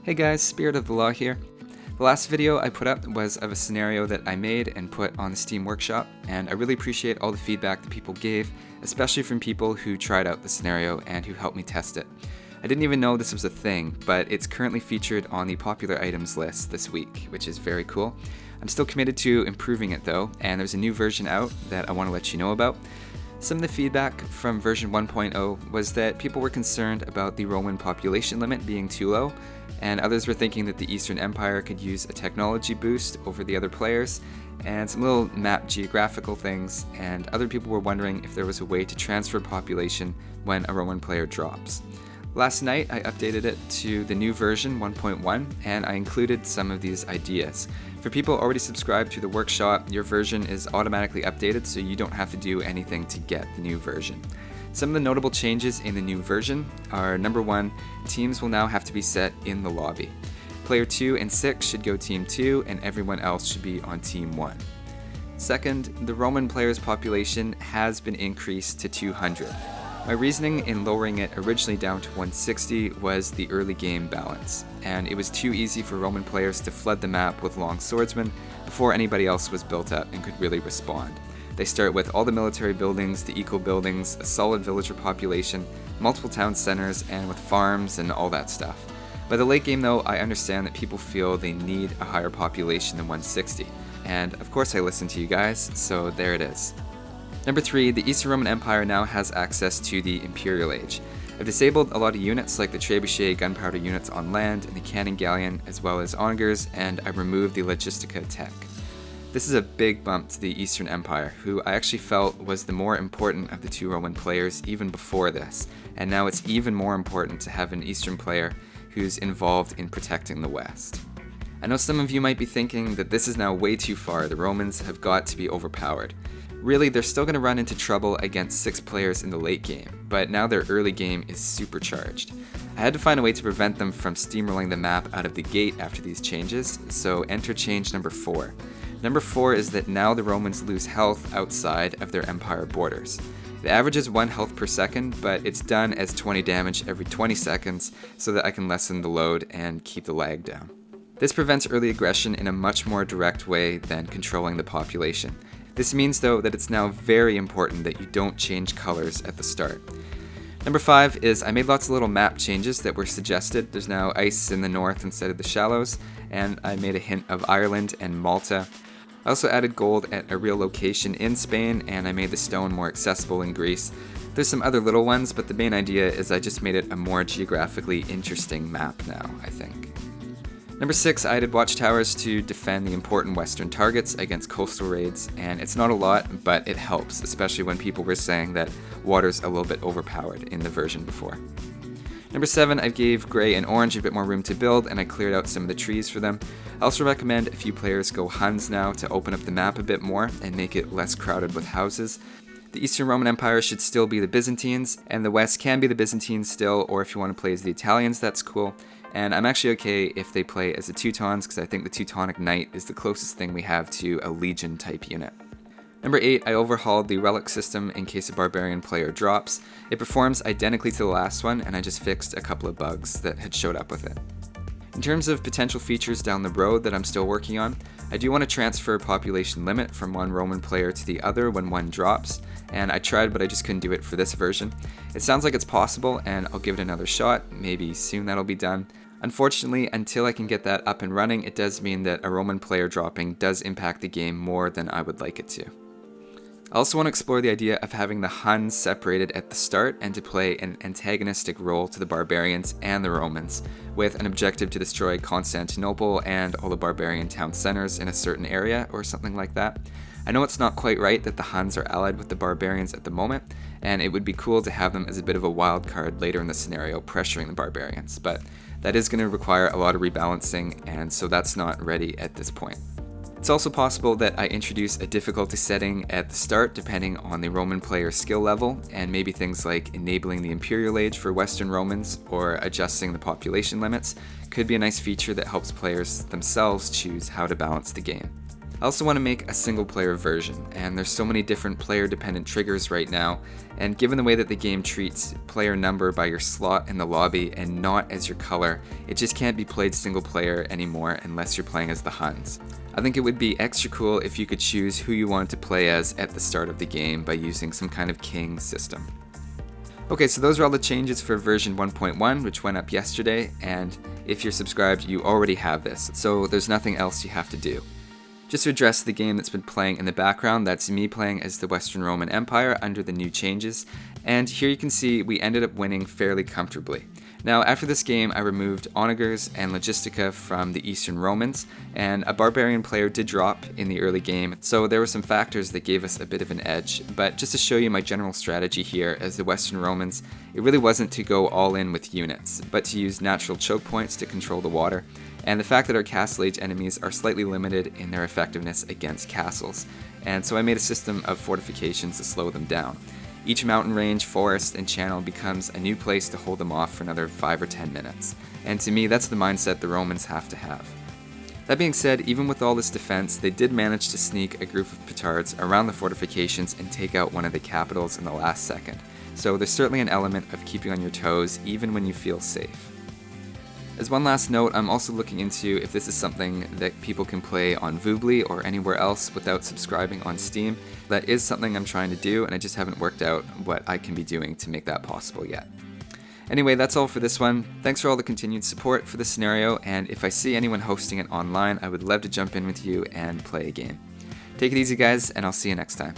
Hey guys, Spirit of the Law here. The last video I put up was of a scenario that I made and put on the Steam Workshop, and I really appreciate all the feedback that people gave, especially from people who tried out the scenario and who helped me test it. I didn't even know this was a thing, but it's currently featured on the popular items list this week, which is very cool. I'm still committed to improving it though, and there's a new version out that I want to let you know about. Some of the feedback from version 1.0 was that people were concerned about the Roman population limit being too low, and others were thinking that the Eastern Empire could use a technology boost over the other players, and some little map geographical things, and other people were wondering if there was a way to transfer population when a Roman player drops. Last night I updated it to the new version 1.1, and I included some of these ideas. For people already subscribed to the workshop, your version is automatically updated so you don't have to do anything to get the new version. Some of the notable changes in the new version are: number 1, teams will now have to be set in the lobby. Player 2 and 6 should go Team 2 and everyone else should be on Team 1. Second, the Roman players' population has been increased to 200. My reasoning in lowering it originally down to 160 was the early game balance, and it was too easy for Roman players to flood the map with long swordsmen before anybody else was built up and could really respond. They start with all the military buildings, the eco buildings, a solid villager population, multiple town centers, and with farms and all that stuff. By the late game though, I understand that people feel they need a higher population than 160, and of course I listen to you guys, so there it is. Number 3, the Eastern Roman Empire now has access to the Imperial Age. I've disabled a lot of units like the trebuchet gunpowder units on land and the cannon galleon, as well as augurs, and I removed the logistica tech. This is a big bump to the Eastern Empire, who I actually felt was the more important of the two Roman players even before this, and now it's even more important to have an Eastern player who's involved in protecting the West. I know some of you might be thinking that this is now way too far, the Romans have got to be overpowered. Really, they're still going to run into trouble against 6 players in the late game, but now their early game is supercharged. I had to find a way to prevent them from steamrolling the map out of the gate after these changes, so enter change number 4. Number 4 is that now the Romans lose health outside of their empire borders. The average is 1 health per second, but it's done as 20 damage every 20 seconds so that I can lessen the load and keep the lag down. This prevents early aggression in a much more direct way than controlling the population. This means though that it's now very important that you don't change colors at the start. Number 5 is I made lots of little map changes that were suggested. There's now ice in the north instead of the shallows, and I made a hint of Ireland and Malta. I also added gold at a real location in Spain, and I made the stone more accessible in Greece. There's some other little ones, but the main idea is I just made it a more geographically interesting map now, I think. Number 6, I added watchtowers to defend the important western targets against coastal raids, and it's not a lot, but it helps, especially when people were saying that water's a little bit overpowered in the version before. Number 7, I gave gray and orange a bit more room to build, and I cleared out some of the trees for them. I also recommend a few players go HUNS now to open up the map a bit more and make it less crowded with houses. The Eastern Roman Empire should still be the Byzantines, and the West can be the Byzantines still, or if you want to play as the Italians, that's cool. And I'm actually okay if they play as the Teutons, because I think the Teutonic Knight is the closest thing we have to a Legion type unit. Number 8, I overhauled the relic system in case a barbarian player drops. It performs identically to the last one, and I just fixed a couple of bugs that had showed up with it. In terms of potential features down the road that I'm still working on, I do want to transfer population limit from one Roman player to the other when one drops, and I tried but I just couldn't do it for this version. It sounds like it's possible, and I'll give it another shot. Maybe soon that'll be done. Unfortunately, until I can get that up and running, it does mean that a Roman player dropping does impact the game more than I would like it to. I also want to explore the idea of having the HUNs separated at the start and to play an antagonistic role to the Barbarians and the Romans, with an objective to destroy Constantinople and all the barbarian town centers in a certain area or something like that. I know it's not quite right that the HUNs are allied with the Barbarians at the moment, and it would be cool to have them as a bit of a wild card later in the scenario pressuring the Barbarians, but that is going to require a lot of rebalancing, and so that's not ready at this point. It's also possible that I introduce a difficulty setting at the start depending on the Roman player's skill level, and maybe things like enabling the Imperial Age for Western Romans or adjusting the population limits could be a nice feature that helps players themselves choose how to balance the game. I also want to make a single player version, and there's so many different player dependent triggers right now, and given the way that the game treats player number by your slot in the lobby and not as your color, it just can't be played single player anymore unless you're playing as the HUNS. I think it would be extra cool if you could choose who you wanted to play as at the start of the game by using some kind of king system. Okay, so those are all the changes for version 1.1, which went up yesterday, and if you're subscribed, you already have this, so there's nothing else you have to do. Just to address the game that's been playing in the background, that's me playing as the Western Roman Empire under the new changes, and here you can see we ended up winning fairly comfortably. Now after this game I removed onagers and logistica from the Eastern Romans, and a barbarian player did drop in the early game, so there were some factors that gave us a bit of an edge, but just to show you my general strategy here as the Western Romans, it really wasn't to go all in with units, but to use natural choke points to control the water, and the fact that our castle age enemies are slightly limited in their effectiveness against castles, and so I made a system of fortifications to slow them down. Each mountain range, forest, and channel becomes a new place to hold them off for another 5 or 10 minutes, and to me that's the mindset the Romans have to have. That being said, even with all this defense, they did manage to sneak a group of petards around the fortifications and take out one of the capitals in the last second, so there's certainly an element of keeping on your toes even when you feel safe. As one last note, I'm also looking into if this is something that people can play on Voobly or anywhere else without subscribing on Steam. That is something I'm trying to do, and I just haven't worked out what I can be doing to make that possible yet. Anyway, that's all for this one. Thanks for all the continued support for the scenario, and if I see anyone hosting it online, I would love to jump in with you and play a game. Take it easy guys, and I'll see you next time.